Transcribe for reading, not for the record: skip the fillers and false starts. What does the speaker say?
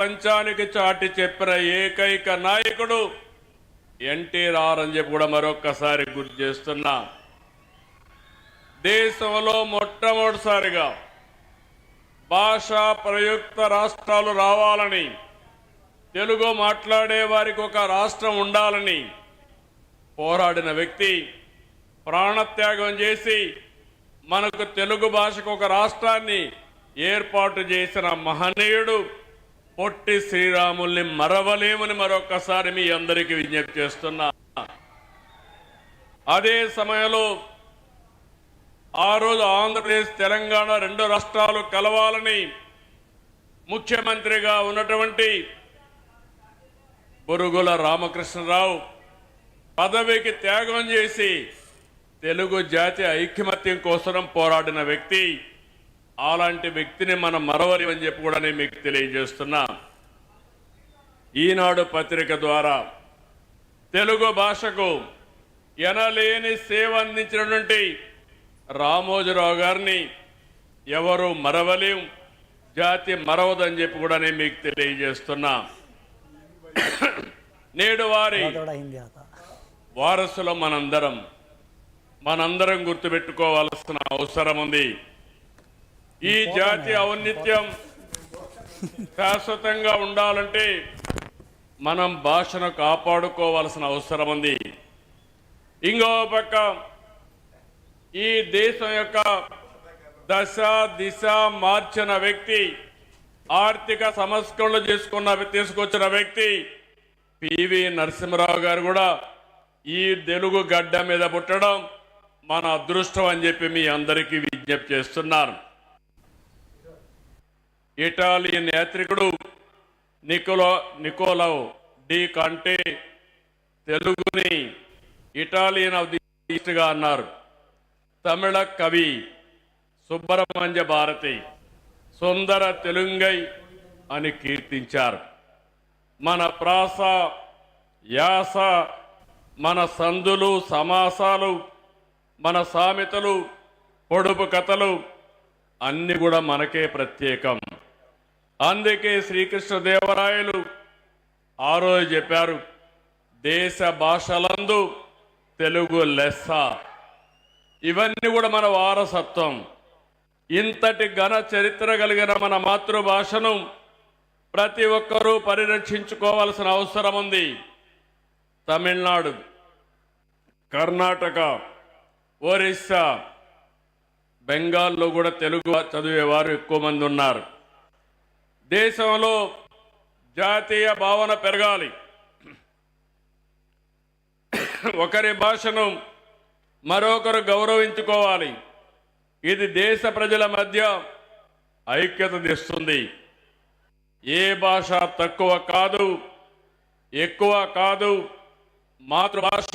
ప్రపంచానికి చాటి చెప్పిన ఏకైక నాయకుడు ఎన్టీఆర్ అని చెప్పి కూడా మరొక్కసారి గుర్తు చేస్తున్నా. దేశంలో మొట్టమొదటిసారిగా భాషా ప్రయుక్త రాష్ట్రాలు రావాలని, తెలుగు మాట్లాడే వారికి ఒక రాష్ట్రం ఉండాలని పోరాడిన వ్యక్తి, ప్రాణత్యాగం చేసి మనకు తెలుగు భాషకు ఒక రాష్ట్రాన్ని ఏర్పాటు చేసిన మహనీయుడు పొట్టి శ్రీరాముల్ని మరవలేమని మరొక్కసారి మీ అందరికీ విజ్ఞప్తి చేస్తున్నా. అదే సమయంలో ఆ రోజు ఆంధ్రప్రదేశ్ తెలంగాణ రెండు రాష్ట్రాలు కలవాలని ముఖ్యమంత్రిగా ఉన్నటువంటి బురుగుల రామకృష్ణరావు పదవికి త్యాగం చేసి తెలుగు జాతి ఐకమత్యం కోసం పోరాడిన వ్యక్తి. అలాంటి వ్యక్తిని మనం మరవలేమని చెప్పి కూడా నేను మీకు తెలియజేస్తున్నా. ఈనాడు పత్రిక ద్వారా తెలుగు భాషకు ఎనలేని సేవ అందించినటువంటి రామోజీరావు గారిని ఎవరు మరవలేం, జాతి మరవదని చెప్పి కూడా నేను మీకు తెలియజేస్తున్నా. నేడు వారి వారసులు మనందరం గుర్తుపెట్టుకోవాల్సిన అవసరం ఉంది. ఈ జాతి ఔన్నత్యం శాశ్వతంగా ఉండాలంటే మనం భాషను కాపాడుకోవాల్సిన అవసరం ఉంది. ఇంకో పక్క ఈ దేశం యొక్క దశ దిశ మార్చిన వ్యక్తి, ఆర్థిక సంస్కరణలు తీసుకొచ్చిన వ్యక్తి పివి నరసింహారావు గారు కూడా ఈ తెలుగు గడ్డ మీద పుట్టడం మన అదృష్టం అని చెప్పి మీ అందరికీ విజ్ఞప్తి చేస్తున్నారు. ఇటాలియన్ యాత్రికుడు నికోలా డి కాంటే తెలుగుని ఇటాలియన్ ఆఫ్ ది ఈస్ట్ గా అన్నారు. తమిళ కవి సుబ్రహ్మణ్య భారతి సుందర తెలుంగై అని కీర్తించారు. మన ప్రాస, యాస, మన సందులు, సమాసాలు, మన సామెతలు, పొడుపు కథలు అన్ని కూడా మనకే ప్రత్యేకం. అందుకే శ్రీకృష్ణదేవరాయలు ఆ రోజు చెప్పారు, దేశ భాషలందు తెలుగు లెస్స. ఇవన్నీ కూడా మన వారసత్వం. ఇంతటి ఘన చరిత్ర కలిగిన మన మాతృభాషను ప్రతి ఒక్కరూ పరిరక్షించుకోవాల్సిన అవసరం ఉంది. తమిళనాడు, కర్ణాటక, ఒరిస్సా, బెంగాల్లో కూడా తెలుగు చదివేవారు ఎక్కువ మంది ఉన్నారు. దేశంలో జాతీయ భావన పెరగాలి. ఒకరి భాషను మరొకరు గౌరవించుకోవాలి. ఇది దేశ ప్రజల మధ్య ఐక్యత తెస్తుంది. ఏ భాష తక్కువ కాదు, ఎక్కువ కాదు. మాతృభాష